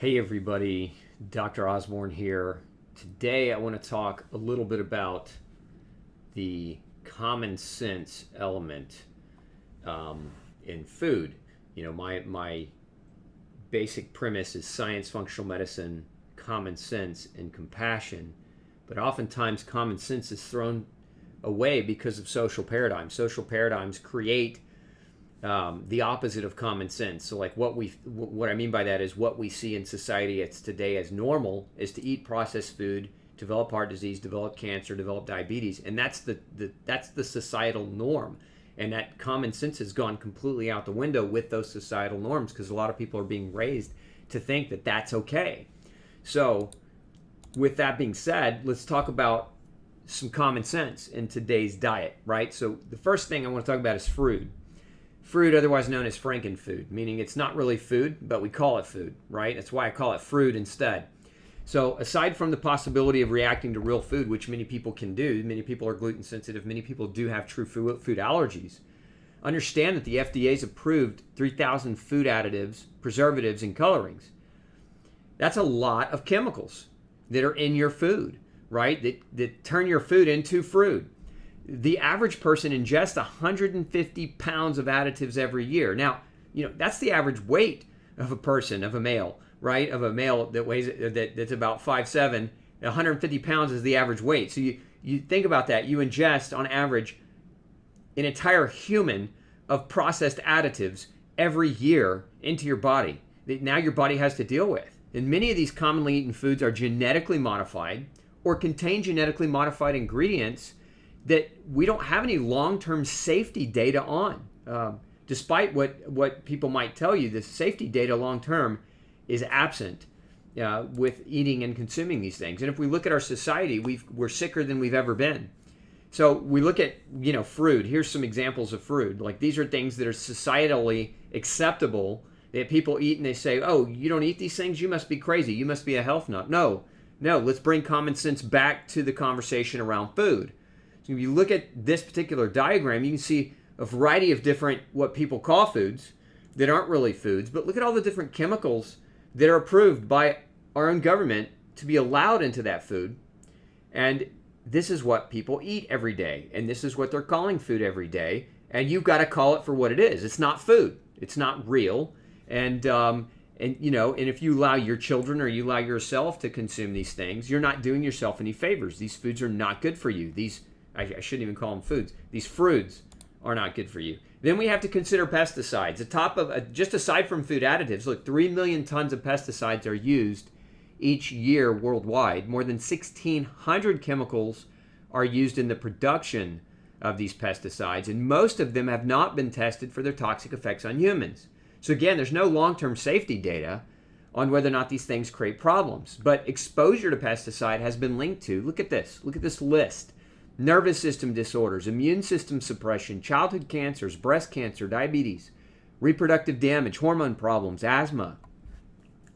Hey everybody, Dr. Osborne here. Today I want to talk a little bit about the common sense element in food. My basic premise is science, functional medicine, common sense, and compassion. But oftentimes common sense is thrown away because of social paradigms. Social paradigms create the opposite of common sense. So, like what I mean by that is what we see in society as today as normal is to eat processed food, develop heart disease, develop cancer, develop diabetes, and that's the societal norm. And that common sense has gone completely out the window with those societal norms because a lot of people are being raised to think that that's okay. So, with that being said, let's talk about some common sense in today's diet, right? So, the first thing I want to talk about is fruit. Fruit, otherwise known as frankenfood, meaning it's not really food, but we call it food, right? That's why I call it fruit instead. So aside from the possibility of reacting to real food, which many people can do, many people are gluten sensitive, many people do have true food allergies, understand that the FDA's approved 3,000 food additives, preservatives, and colorings. That's a lot of chemicals that are in your food, right? That turn your food into fruit. The average person ingests 150 pounds of additives every year. Now, that's the average weight of a person, of a male, right? Of a male that weighs that's about 5'7". 150 pounds is the average weight. So you think about that. You ingest on average an entire human of processed additives every year into your body that now your body has to deal with. And many of these commonly eaten foods are genetically modified or contain genetically modified ingredients that we don't have any long-term safety data on. Despite what people might tell you, the safety data long-term is absent with eating and consuming these things. And if we look at our society, we're sicker than we've ever been. So we look at, fruit. Here's some examples of fruit. Like, these are things that are societally acceptable that people eat, and they say, oh, you don't eat these things? You must be crazy. You must be a health nut. No, let's bring common sense back to the conversation around food. So if you look at this particular diagram, you can see a variety of different what people call foods that aren't really foods, but look at all the different chemicals that are approved by our own government to be allowed into that food. And this is what people eat every day, and this is what they're calling food every day, and you've got to call it for what it is. It's not food. It's not real. And if you allow your children or you allow yourself to consume these things, you're not doing yourself any favors. These foods are not good for you. I shouldn't even call them foods. These fruits are not good for you. Then we have to consider pesticides. Just aside from food additives, look, 3 million tons of pesticides are used each year worldwide. More than 1,600 chemicals are used in the production of these pesticides, and most of them have not been tested for their toxic effects on humans. So again, there's no long-term safety data on whether or not these things create problems. But exposure to pesticide has been linked to, look at this list. Nervous system disorders, immune system suppression, childhood cancers, breast cancer, diabetes, reproductive damage, hormone problems, asthma,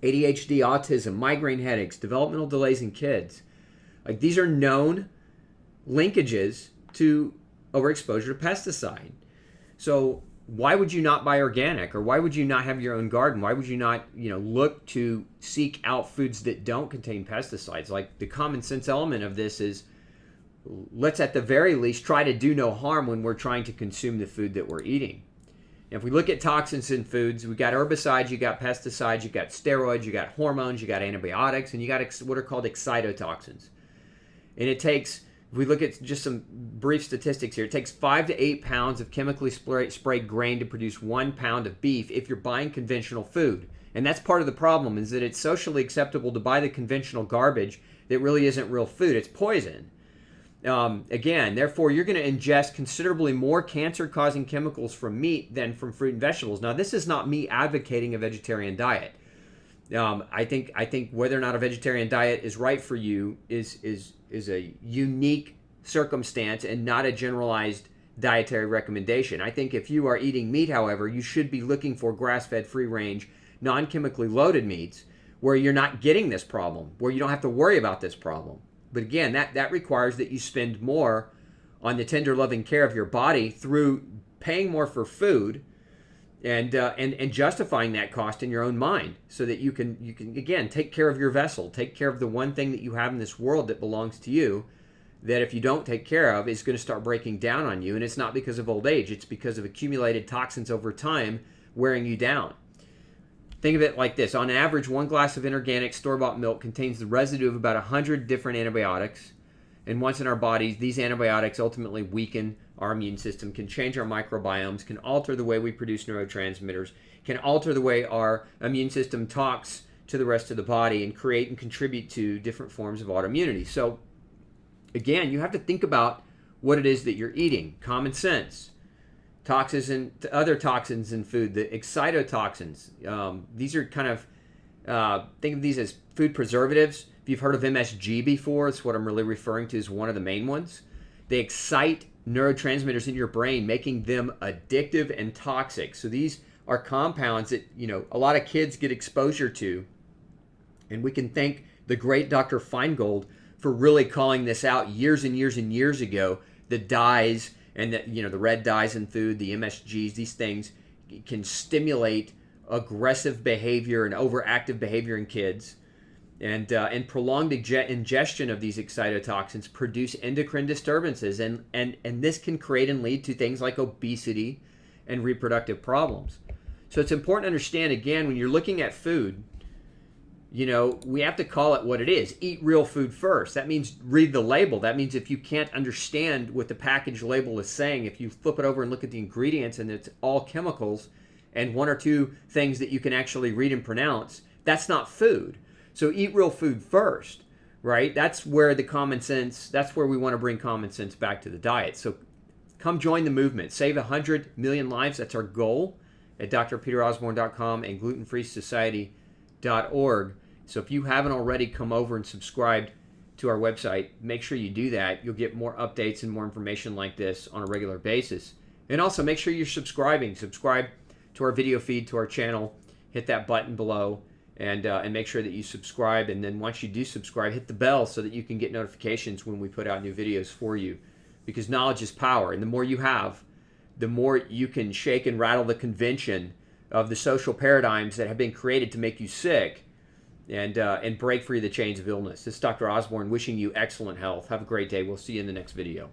ADHD, autism, migraine headaches, developmental delays in kids. Like, these are known linkages to overexposure to pesticide. So why would you not buy organic, or why would you not have your own garden? Why would you not, look to seek out foods that don't contain pesticides? Like, the common sense element of this is, let's at the very least try to do no harm when we're trying to consume the food that we're eating. And if we look at toxins in foods, we got herbicides, you got pesticides, you got steroids, you got hormones, you got antibiotics, and you got what are called excitotoxins. And it takes, if we look at just some brief statistics here, it takes 5 to 8 pounds of chemically sprayed grain to produce 1 pound of beef if you're buying conventional food. And that's part of the problem, is that it's socially acceptable to buy the conventional garbage that really isn't real food. It's poison. Therefore, you're going to ingest considerably more cancer-causing chemicals from meat than from fruit and vegetables. Now, this is not me advocating a vegetarian diet. I think whether or not a vegetarian diet is right for you is a unique circumstance and not a generalized dietary recommendation. I think if you are eating meat, however, you should be looking for grass-fed, free-range, non-chemically loaded meats where you're not getting this problem, where you don't have to worry about this problem. But again, that requires that you spend more on the tender loving care of your body through paying more for food and justifying that cost in your own mind, so that you can again take care of your vessel, take care of the one thing that you have in this world that belongs to you, that if you don't take care of is going to start breaking down on you. And it's not because of old age, it's because of accumulated toxins over time wearing you down. Think of it like this: on average, one glass of inorganic store-bought milk contains the residue of about 100 different antibiotics. And once in our bodies, these antibiotics ultimately weaken our immune system, can change our microbiomes, can alter the way we produce neurotransmitters, can alter the way our immune system talks to the rest of the body, and create and contribute to different forms of autoimmunity. So again, you have to think about what it is that you're eating. Common sense. Toxins and other toxins in food, the excitotoxins. These are kind of, think of these as food preservatives. If you've heard of MSG before, it's what I'm really referring to as one of the main ones. They excite neurotransmitters in your brain, making them addictive and toxic. So these are compounds that, a lot of kids get exposure to. And we can thank the great Dr. Feingold for really calling this out years and years and years ago. The dyes and the red dyes in food, the MSGs, these things can stimulate aggressive behavior and overactive behavior in kids. And prolonged ingestion of these excitotoxins produce endocrine disturbances, and this can create and lead to things like obesity and reproductive problems. So it's important to understand, again, when you're looking at food, we have to call it what it is. Eat real food first. That means read the label. That means if you can't understand what the package label is saying, if you flip it over and look at the ingredients and it's all chemicals and one or two things that you can actually read and pronounce, that's not food. So eat real food first, right? That's where that's where we want to bring common sense back to the diet. So come join the movement. Save 100 million lives. That's our goal at drpeterosborne.com and glutenfreesociety.org. So if you haven't already come over and subscribed to our website, make sure you do that. You'll get more updates and more information like this on a regular basis. And also make sure you're subscribing. Subscribe to our video feed, to our channel. Hit that button below. And make sure that you subscribe, and then once you do subscribe, hit the bell so that you can get notifications when we put out new videos for you. Because knowledge is power, and the more you have, the more you can shake and rattle the convention of the social paradigms that have been created to make you sick, and break free the chains of illness. This is Dr. Osborne wishing you excellent health. Have a great day. We'll see you in the next video.